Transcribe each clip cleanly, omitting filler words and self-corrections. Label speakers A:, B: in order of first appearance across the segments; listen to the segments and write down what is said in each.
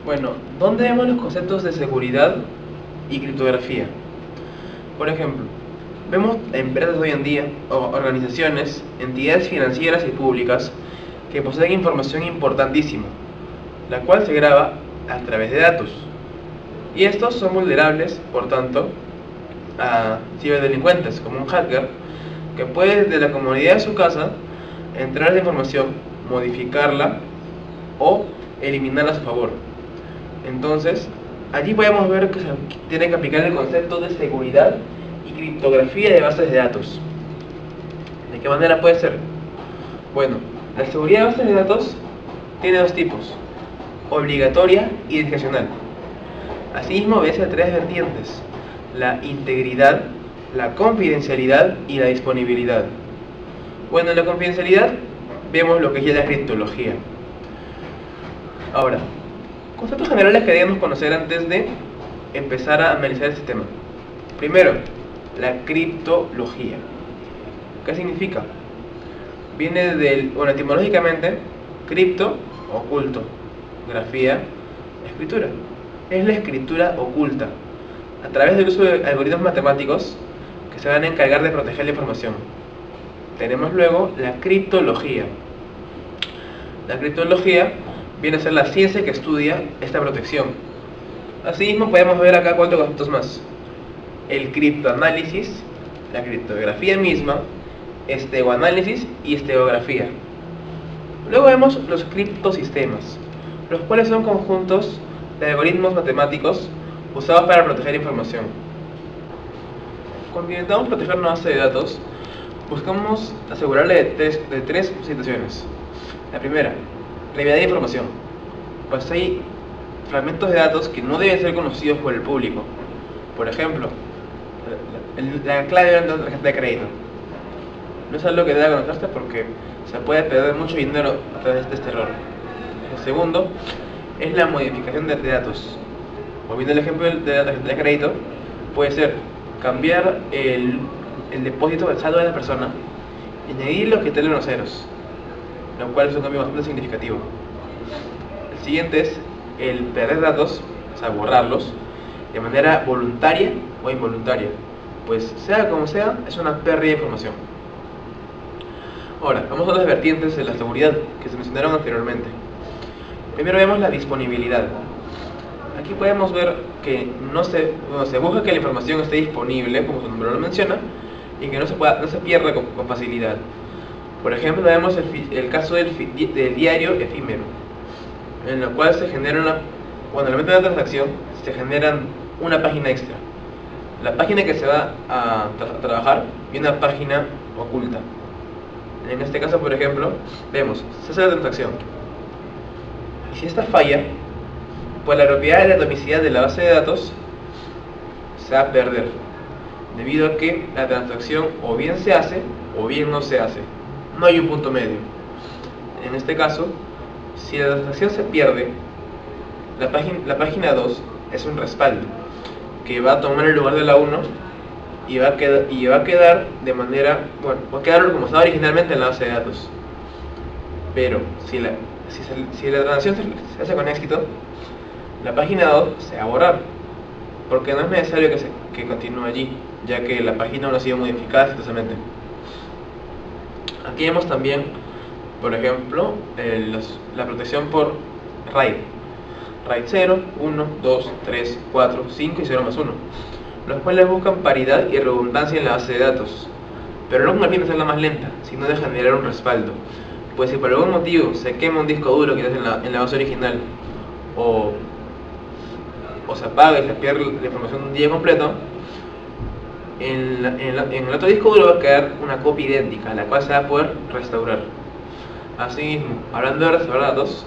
A: Bueno, ¿dónde vemos los conceptos de seguridad y criptografía? Por ejemplo, vemos empresas hoy en día, o organizaciones, entidades financieras y públicas que poseen información importantísima, la cual se graba a través de datos. Y estos son vulnerables, por tanto, a ciberdelincuentes, como un hacker, que puede desde la comodidad de su casa entrar a la información, modificarla o eliminarla a su favor. Entonces, allí podemos ver que se tiene que aplicar el concepto de seguridad y criptografía de bases de datos. ¿De qué manera puede ser? Bueno, la seguridad de bases de datos tiene dos tipos: obligatoria y discrecional. Asimismo, obedece a tres vertientes: la integridad, la confidencialidad y la disponibilidad. Bueno, en la confidencialidad vemos lo que es la criptología. Ahora, conceptos generales que debemos conocer antes de empezar a analizar el sistema. Primero, la criptología. ¿Qué significa? Viene del, bueno, etimológicamente, cripto, oculto, grafía, escritura. Es la escritura oculta, a través del uso de algoritmos matemáticos que se van a encargar de proteger la información. Tenemos luego la criptología. La criptología viene a ser la ciencia que estudia esta protección. Asimismo podemos ver acá cuatro conceptos más: el criptoanálisis, la criptografía misma, estegoanálisis y estereografía. Luego vemos los criptosistemas, los cuales son conjuntos de algoritmos matemáticos usados para proteger información. Cuando intentamos proteger una base de datos, buscamos asegurarle de tres situaciones. La primera, brevedad de información, pues hay fragmentos de datos que no deben ser conocidos por el público. Por ejemplo, la clave de una tarjeta de crédito no es algo que deba conocerse porque se puede perder mucho dinero a través de este error. El segundo es la modificación de datos. Volviendo al ejemplo de la tarjeta de crédito, puede ser cambiar el depósito del saldo de la persona y añadir los criterios unos ceros, lo cual es un cambio bastante significativo. El siguiente es el perder datos, o sea, borrarlos, de manera voluntaria o involuntaria, pues sea como sea, es una pérdida de información. Ahora, vamos a las vertientes de la seguridad que se mencionaron anteriormente. Primero vemos la disponibilidad. Aquí podemos ver que se busca que la información esté disponible, como su nombre lo menciona, y que no se pierda con facilidad. Por ejemplo, vemos el caso del diario efímero, en el cual se genera cuando le meten la transacción, se genera una página extra. La página que se va a trabajar y una página oculta. En este caso, por ejemplo, vemos, se hace la transacción. Y si esta falla, pues la propiedad de la atomicidad de la base de datos se va a perder, debido a que la transacción o bien se hace o bien no se hace. No hay un punto medio. En este caso, si la transacción se pierde, la página 2 es un respaldo que va a tomar el lugar de la 1 y va a quedar de manera, bueno, va a quedar como estaba originalmente en la base de datos. Pero si la transacción se hace con éxito, la página 2 se va a borrar, porque no es necesario que continúe allí, ya que la página no ha sido modificada exitosamente. Aquí vemos también, por ejemplo, la protección por RAID. RAID 0, 1, 2, 3, 4, 5 y 0 más 1, los cuales buscan paridad y redundancia en la base de datos, pero no con el fin de hacerla más lenta, sino de generar un respaldo. Pues si por algún motivo se quema un disco duro que está en la base original, o o se apaga y se pierde la información de un día completo, en el otro disco duro va a quedar una copia idéntica, la cual se va a poder restaurar. Así, hablando de restaurar datos,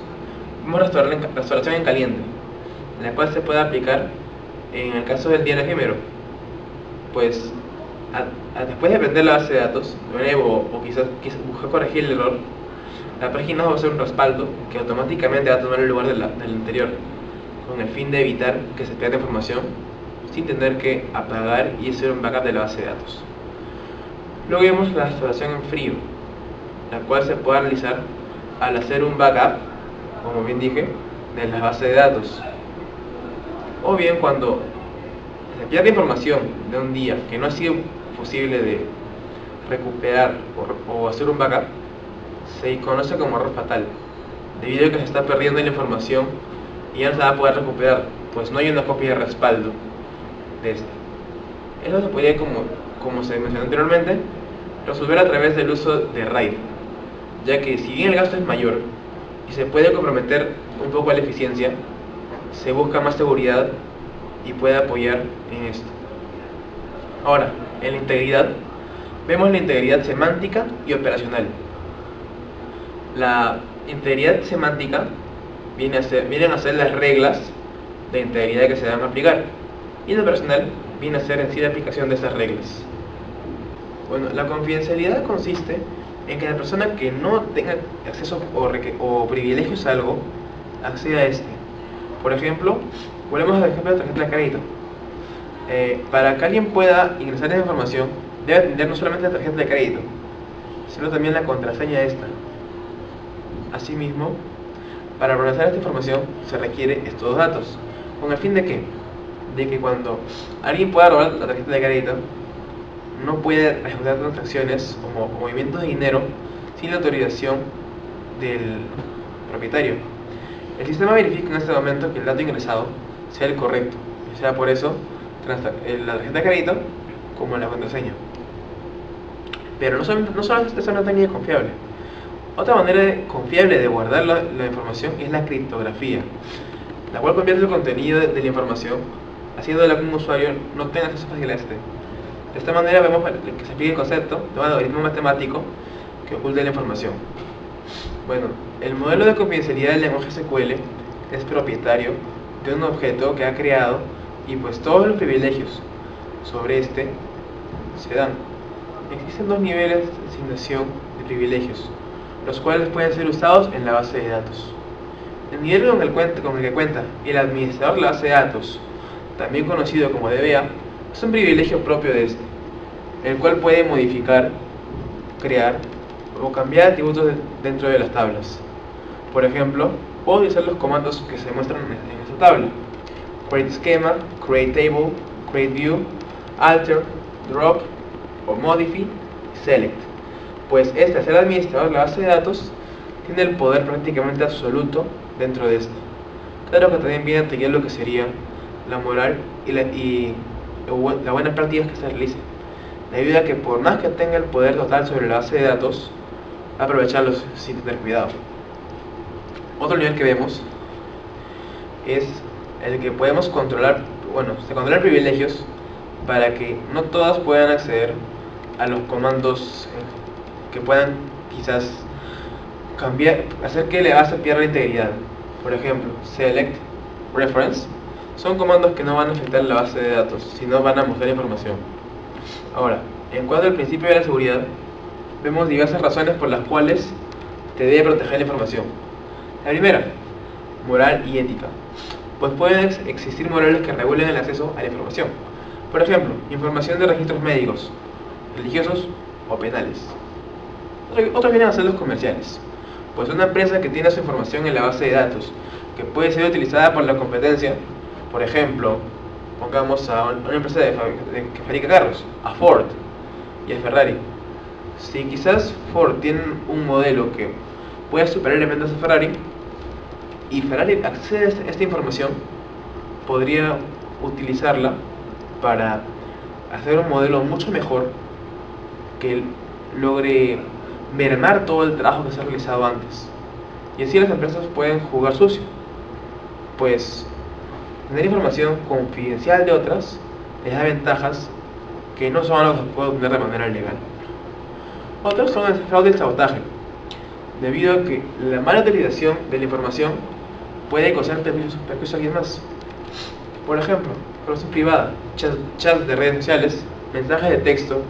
A: vamos a restauración en caliente, la cual se puede aplicar en el caso del diario efímero. Pues después de aprender la base de datos de nuevo, o quizás buscar corregir el error, la página va a hacer un respaldo que automáticamente va a tomar el lugar del anterior, con el fin de evitar que se pierda información sin tener que apagar y hacer un backup de la base de datos. Luego vemos la restauración en frío, la cual se puede realizar al hacer un backup, como bien dije, de la base de datos. O bien cuando se pierde información de un día que no ha sido posible de recuperar o hacer un backup, se conoce como error fatal, debido a que se está perdiendo la información y ya no se va a poder recuperar, pues no hay una copia de respaldo de esta. Eso se podría, como se mencionó anteriormente, resolver a través del uso de RAID, ya que si bien el gasto es mayor y se puede comprometer un poco la eficiencia, se busca más seguridad y puede apoyar en esto. Ahora, en la integridad, vemos la integridad semántica y operacional. La integridad semántica vienen a ser las reglas de integridad que se van a aplicar, y la operacional viene a ser en sí la aplicación de esas reglas. Bueno, la confidencialidad consiste en que la persona que no tenga acceso o privilegios a algo acceda a este. Por ejemplo, volvemos al ejemplo de la tarjeta de crédito. Para que alguien pueda ingresar esa información, debe atender no solamente la tarjeta de crédito, sino también la contraseña de esta. Asimismo, para procesar esta información se requiere estos datos, con el fin de que cuando alguien pueda robar la tarjeta de crédito, no puede ejecutar transacciones o movimientos de dinero sin la autorización del propietario. El sistema verifica en este momento que el dato ingresado sea el correcto, y sea por eso la tarjeta de crédito como la contraseña. Pero no solamente es una técnica confiable. Otra manera confiable de guardar la información es la criptografía, la cual convierte el contenido de la información, haciéndola que un usuario no tenga acceso fácil a este. De esta manera vemos que se aplica el concepto de un algoritmo matemático que oculta la información. Bueno, el modelo de confidencialidad del lenguaje SQL es propietario de un objeto que ha creado, y pues todos los privilegios sobre este se dan. Existen dos niveles de asignación de privilegios, los cuales pueden ser usados en la base de datos. El nivel con el que cuenta el administrador de la base de datos, también conocido como DBA, es un privilegio propio de este, el cual puede modificar, crear o cambiar atributos dentro de las tablas. Por ejemplo, puedo utilizar los comandos que se muestran en esta tabla: create schema, create table, create view, alter, drop o modify, select. Pues este, al ser administrador de la base de datos, tiene el poder prácticamente absoluto dentro de esto. Claro que también viene a tener lo que sería la moral y la buena práctica que se realice, debido a que por más que tenga el poder total sobre la base de datos, aprovecharlos sin tener cuidado. Otro nivel que vemos es el que podemos controlar, se controlan privilegios para que no todas puedan acceder a los comandos que puedan quizás hacer que la base pierda integridad. Por ejemplo, select, reference, son comandos que no van a afectar la base de datos, sino van a mostrar información. Ahora, en cuanto al principio de la seguridad, vemos diversas razones por las cuales te debe proteger la información. La primera, moral y ética, pues pueden existir morales que regulen el acceso a la información. Por ejemplo, información de registros médicos, religiosos o penales. Otros vienen a ser los comerciales, pues una empresa que tiene su información en la base de datos, que puede ser utilizada por la competencia. Por ejemplo, pongamos a una empresa que fabrica carros, a Ford y a Ferrari. Si quizás Ford tiene un modelo que pueda superar en ventas a Ferrari, y Ferrari accede a esta información, podría utilizarla para hacer un modelo mucho mejor que logre mermar todo el trabajo que se ha realizado antes. Y así las empresas pueden jugar sucio, pues tener información confidencial de otras les da ventajas que no son algo que se puede obtener de manera legal. Otros son el fraude y el sabotaje, debido a que la mala utilización de la información puede causar perjuicio a alguien más. Por ejemplo, información privada, chats de redes sociales, mensajes de texto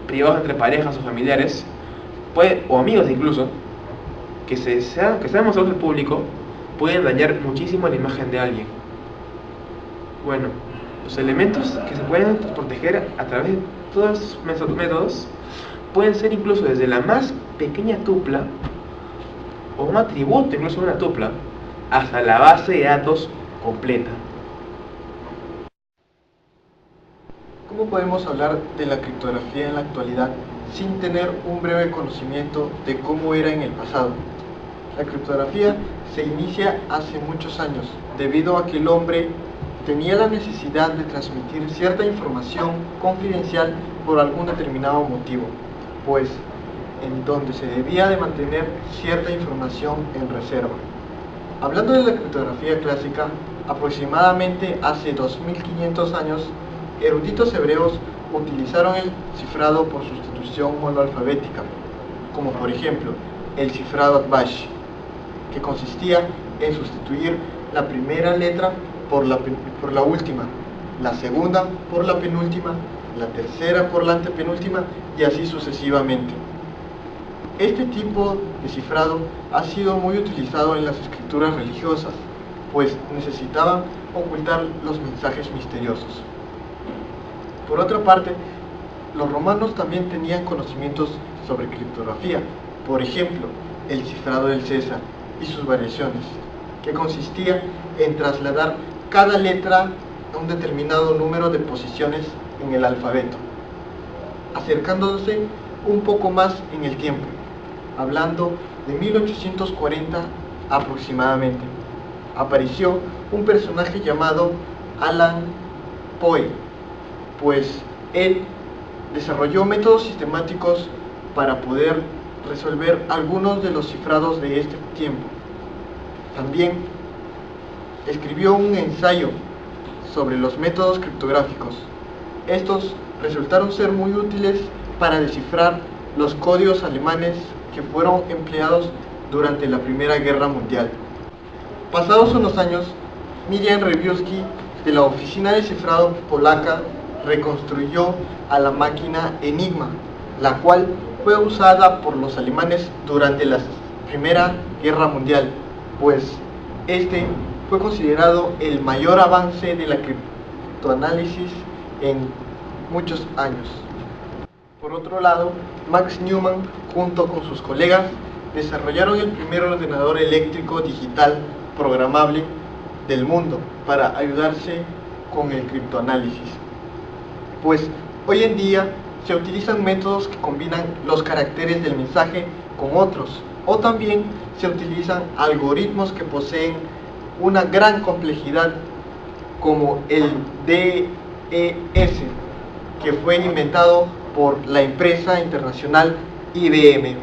A: privados entre parejas o familiares, o amigos incluso, que sean mostrados al público, pueden dañar muchísimo la imagen de alguien. Bueno, los elementos que se pueden proteger a través de todos estos métodos pueden ser incluso desde la más pequeña tupla o un atributo incluso de una tupla hasta la base de datos completa.
B: ¿Cómo podemos hablar de la criptografía en la actualidad sin tener un breve conocimiento de cómo era en el pasado? La criptografía se inicia hace muchos años, debido a que el hombre tenía la necesidad de transmitir cierta información confidencial por algún determinado motivo, pues en donde se debía de mantener cierta información en reserva. Hablando de la criptografía clásica, aproximadamente hace 2500 años, eruditos hebreos utilizaron el cifrado por sustitución monoalfabética, como por ejemplo el cifrado Atbash, que consistía en sustituir la primera letra por la última, la segunda por la penúltima, la tercera por la antepenúltima y así sucesivamente. Este tipo de cifrado ha sido muy utilizado en las escrituras religiosas, pues necesitaban ocultar los mensajes misteriosos. Por otra parte, los romanos también tenían conocimientos sobre criptografía, por ejemplo, el cifrado del César y sus variaciones, que consistía en trasladar cada letra a un determinado número de posiciones en el alfabeto, acercándose un poco más en el tiempo, hablando de 1840 aproximadamente. Apareció un personaje llamado Alan Poe, pues él desarrolló métodos sistemáticos para poder resolver algunos de los cifrados de este tiempo. También escribió un ensayo sobre los métodos criptográficos. Estos resultaron ser muy útiles para descifrar los códigos alemanes que fueron empleados durante la Primera Guerra Mundial. Pasados unos años, Miriam Rejewski, de la oficina de cifrado polaca, reconstruyó a la máquina Enigma, la cual fue usada por los alemanes durante la Primera Guerra Mundial, pues este fue considerado el mayor avance de la criptoanálisis en muchos años. Por otro lado, Max Neumann, junto con sus colegas, desarrollaron el primer ordenador eléctrico digital programable del mundo para ayudarse con el criptoanálisis. Pues hoy en día se utilizan métodos que combinan los caracteres del mensaje con otros, o también se utilizan algoritmos que poseen una gran complejidad, como el DES, que fue inventado por la empresa internacional IBM.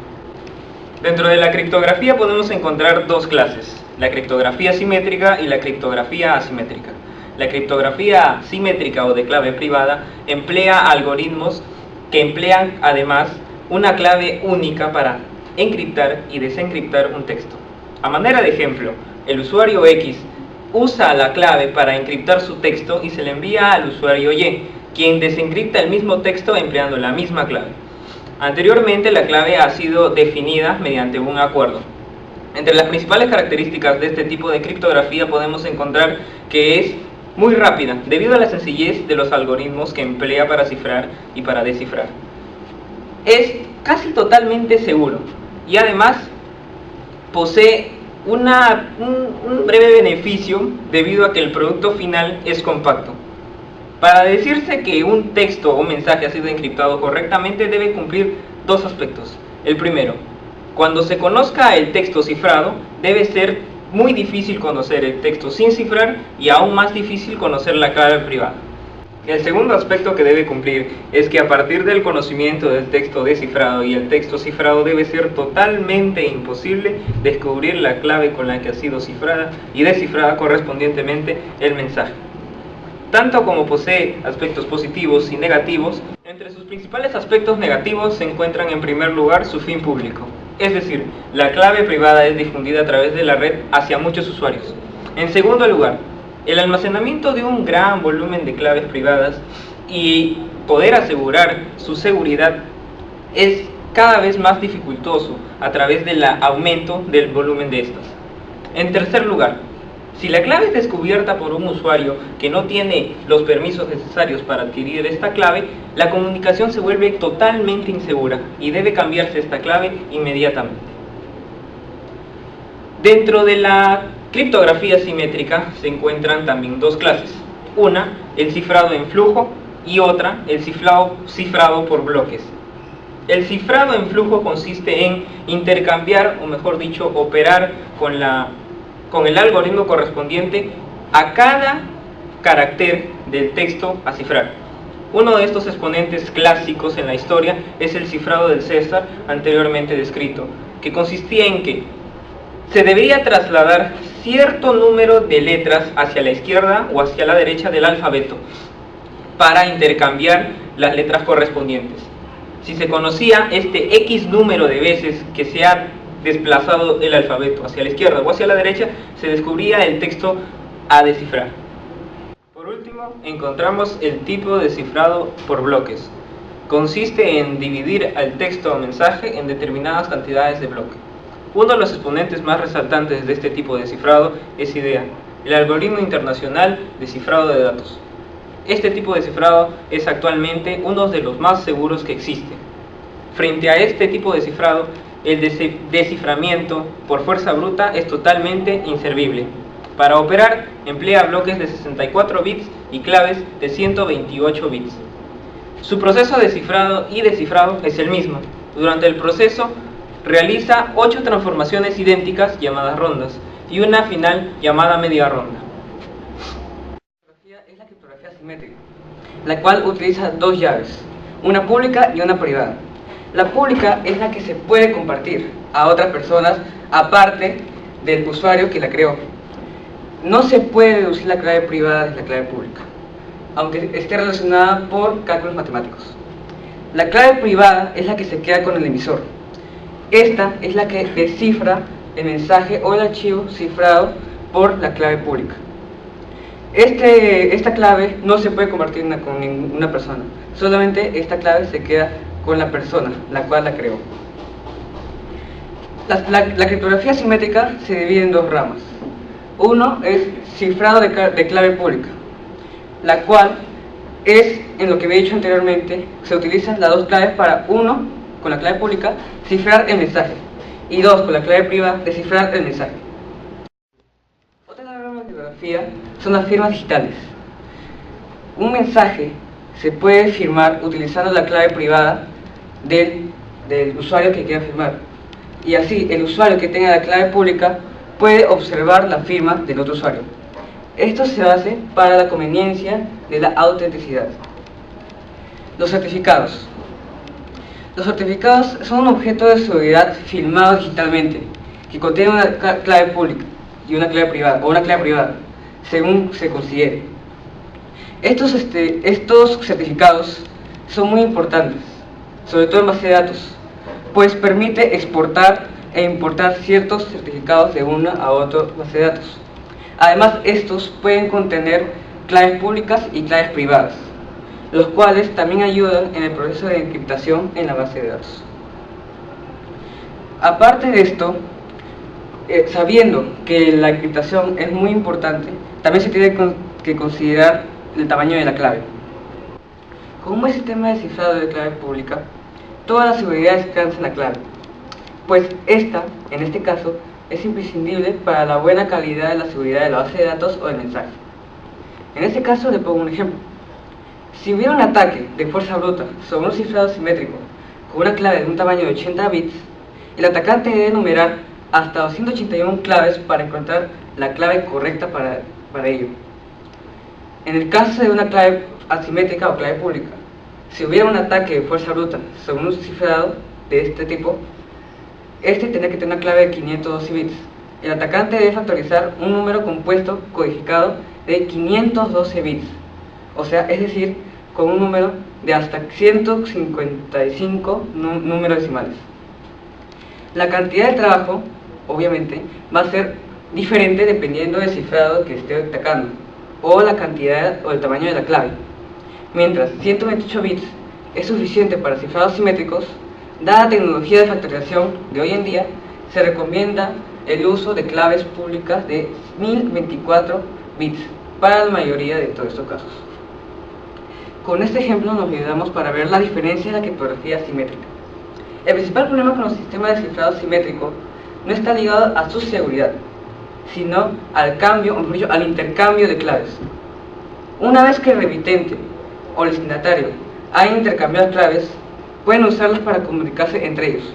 C: Dentro de la criptografía podemos encontrar dos clases, la criptografía simétrica y la criptografía asimétrica. La criptografía simétrica o de clave privada emplea algoritmos que emplean además una clave única para encriptar y desencriptar un texto. A manera de ejemplo, el usuario X usa la clave para encriptar su texto y se le envía al usuario Y, quien desencripta el mismo texto empleando la misma clave. Anteriormente, la clave ha sido definida mediante un acuerdo. Entre las principales características de este tipo de criptografía podemos encontrar que es muy rápida, debido a la sencillez de los algoritmos que emplea para cifrar y para descifrar. Es casi totalmente seguro y además posee un breve beneficio debido a que el producto final es compacto. Para decirse que un texto o mensaje ha sido encriptado correctamente debe cumplir dos aspectos. El primero, cuando se conozca el texto cifrado, debe ser muy difícil conocer el texto sin cifrar y aún más difícil conocer la clave privada. El segundo aspecto que debe cumplir es que a partir del conocimiento del texto descifrado y el texto cifrado debe ser totalmente imposible descubrir la clave con la que ha sido cifrada y descifrada correspondientemente el mensaje. tanto como posee aspectos positivos y negativos. Entre sus principales aspectos negativos se encuentran en primer lugar su fin público, es decir, la clave privada es difundida a través de la red hacia muchos usuarios. En segundo lugar, el almacenamiento de un gran volumen de claves privadas y poder asegurar su seguridad es cada vez más dificultoso a través del aumento del volumen de estas. En tercer lugar, si la clave es descubierta por un usuario que no tiene los permisos necesarios para adquirir esta clave, la comunicación se vuelve totalmente insegura y debe cambiarse esta clave inmediatamente. Dentro de la criptografía simétrica se encuentran también dos clases. Una, el cifrado en flujo, y otra, el cifrado por bloques. El cifrado en flujo consiste en intercambiar, o mejor dicho, operar con el algoritmo correspondiente a cada carácter del texto a cifrar. Uno de estos exponentes clásicos en la historia es el cifrado del César, anteriormente descrito, que consistía en que se debería trasladar cierto número de letras hacia la izquierda o hacia la derecha del alfabeto para intercambiar las letras correspondientes. Si se conocía este X número de veces que se ha desplazado el alfabeto hacia la izquierda o hacia la derecha, se descubría el texto a descifrar. Por último, encontramos el tipo de cifrado por bloques. Consiste en dividir el texto o mensaje en determinadas cantidades de bloques. Uno de los exponentes más resaltantes de este tipo de cifrado es IDEA, el algoritmo internacional de cifrado de datos. Este tipo de cifrado es actualmente uno de los más seguros que existe. Frente a este tipo de cifrado, el desciframiento por fuerza bruta es totalmente inservible. Para operar, emplea bloques de 64 bits y claves de 128 bits. Su proceso de cifrado y descifrado es el mismo. Durante el proceso, realiza 8 transformaciones idénticas llamadas rondas y una final llamada media ronda.
D: Es la criptografía simétrica, la cual utiliza dos llaves, una pública y una privada. La pública es la que se puede compartir a otras personas aparte del usuario que la creó. No se puede deducir la clave privada de la clave pública, aunque esté relacionada por cálculos matemáticos. La clave privada es la que se queda con el emisor. Esta es la que descifra el mensaje o el archivo cifrado por la clave pública. Esta clave no se puede compartir con ninguna persona, solamente esta clave se queda con la persona, la cual la creó. La criptografía simétrica se divide en dos ramas. Uno es cifrado de clave pública, la cual es, en lo que había dicho anteriormente, se utilizan las dos claves para, uno, con la clave pública, cifrar el mensaje, y dos, con la clave privada, descifrar el mensaje. Otra rama de criptografía son las firmas digitales. Un mensaje se puede firmar utilizando la clave privada del usuario que quiera firmar, y así el usuario que tenga la clave pública puede observar la firma del otro usuario. Esto se hace para la conveniencia de la autenticidad. Los certificados. Los certificados son un objeto de seguridad firmado digitalmente que contiene una clave pública y una clave privada, o una clave privada, según se considere. Estos certificados son muy importantes, sobre todo en base de datos, pues permite exportar e importar ciertos certificados de una a otra base de datos. Además, estos pueden contener claves públicas y claves privadas, los cuales también ayudan en el proceso de encriptación en la base de datos. Aparte de esto, sabiendo que la encriptación es muy importante, también se tiene que considerar el tamaño de la clave. Como es el sistema de cifrado de clave pública, toda la seguridad descansa en la clave, pues esta, en este caso, es imprescindible para la buena calidad de la seguridad de la base de datos o del mensaje. En este caso le pongo un ejemplo. Si hubiera un ataque de fuerza bruta sobre un cifrado simétrico con una clave de un tamaño de 80 bits, el atacante debe numerar hasta 281 claves para encontrar la clave correcta para ello. En el caso de una clave asimétrica o clave pública, si hubiera un ataque de fuerza bruta sobre un cifrado de este tipo, este tendría que tener una clave de 512 bits. El atacante debe factorizar un número compuesto codificado de 512 bits o sea, es decir, con un número de hasta 155 números decimales. La cantidad de trabajo, obviamente, va a ser diferente dependiendo del cifrado que esté atacando, o la cantidad o el tamaño de la clave. Mientras 128 bits es suficiente para cifrados simétricos, dada la tecnología de factorización de hoy en día, se recomienda el uso de claves públicas de 1024 bits para la mayoría de todos estos casos. Con este ejemplo nos ayudamos para ver la diferencia de la criptografía simétrica. El principal problema con los sistemas de cifrado simétrico no está ligado a su seguridad, sino al cambio, o mejor dicho, al intercambio de claves. Una vez que el remitente o el destinatario hayan intercambiado claves, pueden usarlas para comunicarse entre ellos,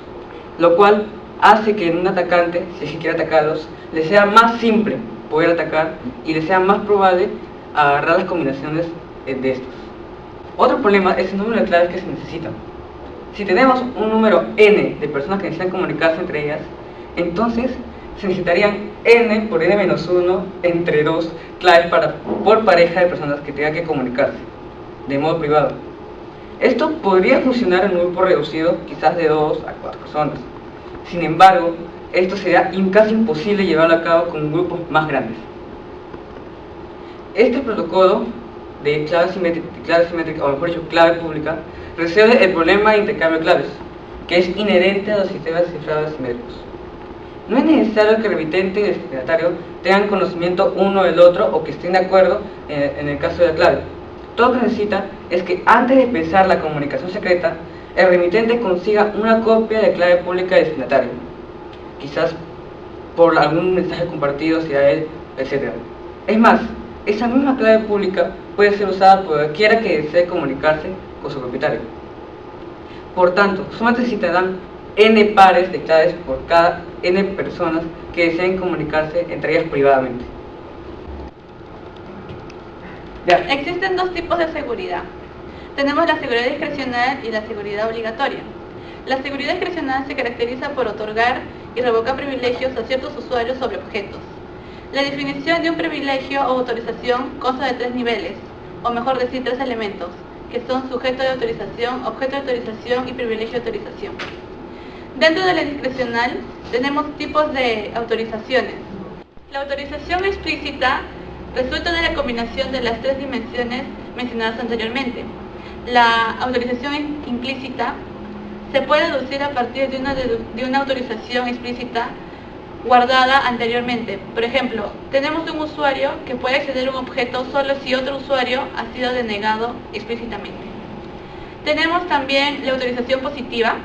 D: lo cual hace que en un atacante, si es que quiere atacarlos, le sea más simple poder atacar y le sea más probable agarrar las combinaciones de estos. Otro problema es el número de claves que se necesitan. Si tenemos un número n de personas que necesitan comunicarse entre ellas, entonces se necesitarían n por n-1 entre 2 claves por pareja de personas que tengan que comunicarse de modo privado. Esto podría funcionar en un grupo reducido, quizás de 2 a 4 personas. Sin embargo, esto sería casi imposible llevarlo a cabo con grupos más grandes. Este protocolo de clave simétrica, o mejor dicho, clave pública, resuelve el problema de intercambio de claves, que es inherente a los sistemas de cifrado simétricos. No es necesario que el remitente y el destinatario tengan conocimiento uno del otro o que estén de acuerdo en el caso de la clave. Todo lo que necesita es que antes de empezar la comunicación secreta, el remitente consiga una copia de clave pública del destinatario, quizás por algún mensaje compartido hacia él, etc. Es más, esa misma clave pública puede ser usada por cualquiera que desee comunicarse con su propietario. Por tanto, solamente necesitarán n pares de claves por cada n personas que deseen comunicarse entre ellas privadamente.
E: Existen dos tipos de seguridad. Tenemos la seguridad discrecional y la seguridad obligatoria. La seguridad discrecional se caracteriza por otorgar y revocar privilegios a ciertos usuarios sobre objetos. La definición de un privilegio o autorización consta de 3 niveles, o mejor decir 3 elementos, que son sujeto de autorización, objeto de autorización y privilegio de autorización. Dentro de la discrecional tenemos tipos de autorizaciones. La autorización explícita resulta de la combinación de las 3 dimensiones mencionadas anteriormente. La autorización implícita se puede deducir a partir de una autorización explícita guardada anteriormente. Por ejemplo, tenemos un usuario que puede acceder a un objeto solo si otro usuario ha sido denegado explícitamente. Tenemos también la autorización positiva,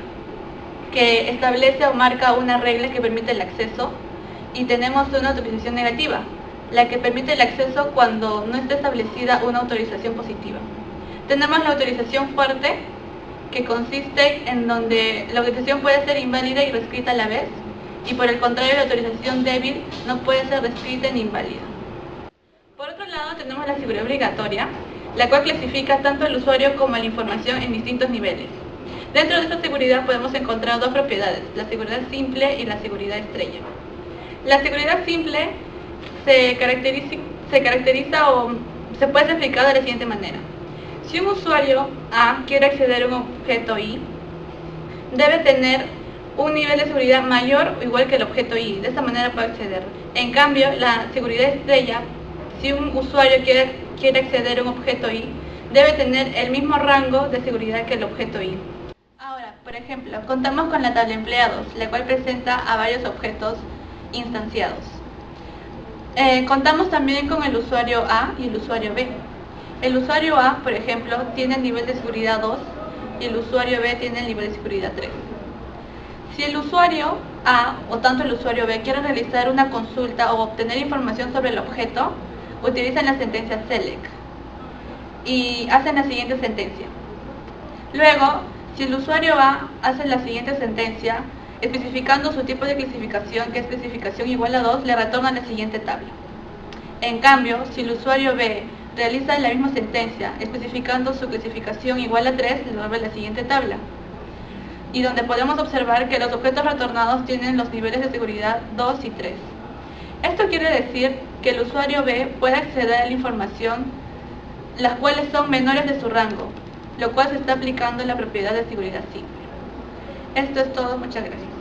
E: que establece o marca una regla que permite el acceso, y tenemos una autorización negativa, la que permite el acceso cuando no está establecida una autorización positiva. Tenemos la autorización fuerte, que consiste en donde la autorización puede ser inválida y reescrita a la vez, y por el contrario la autorización débil no puede ser reescrita ni inválida. Por otro lado tenemos la seguridad obligatoria, la cual clasifica tanto al usuario como a la información en distintos niveles. Dentro de esta seguridad podemos encontrar 2 propiedades, la seguridad simple y la seguridad estrella. La seguridad simple se caracteriza o se puede explicar de la siguiente manera. Si un usuario A quiere acceder a un objeto Y, debe tener un nivel de seguridad mayor o igual que el objeto Y, de esta manera puede acceder. En cambio, la seguridad estrella, si un usuario quiere acceder a un objeto Y, debe tener el mismo rango de seguridad que el objeto Y. Ahora, por ejemplo, contamos con la tabla empleados, la cual presenta a varios objetos instanciados. Contamos también con el usuario A y el usuario B. El usuario A, por ejemplo, tiene el nivel de seguridad 2 y el usuario B tiene el nivel de seguridad 3. Si el usuario A o tanto el usuario B quieren realizar una consulta o obtener información sobre el objeto, utilizan la sentencia select y hacen la siguiente sentencia. Luego, si el usuario A hace la siguiente sentencia, especificando su tipo de clasificación, que es clasificación igual a 2, le retorna la siguiente tabla. En cambio, si el usuario B realiza la misma sentencia, especificando su clasificación igual a 3, le devuelve la siguiente tabla. Y donde podemos observar que los objetos retornados tienen los niveles de seguridad 2 y 3. Esto quiere decir que el usuario B puede acceder a la información las cuales son menores de su rango, lo cual se está aplicando en la propiedad de seguridad simple. Esto es todo, muchas gracias.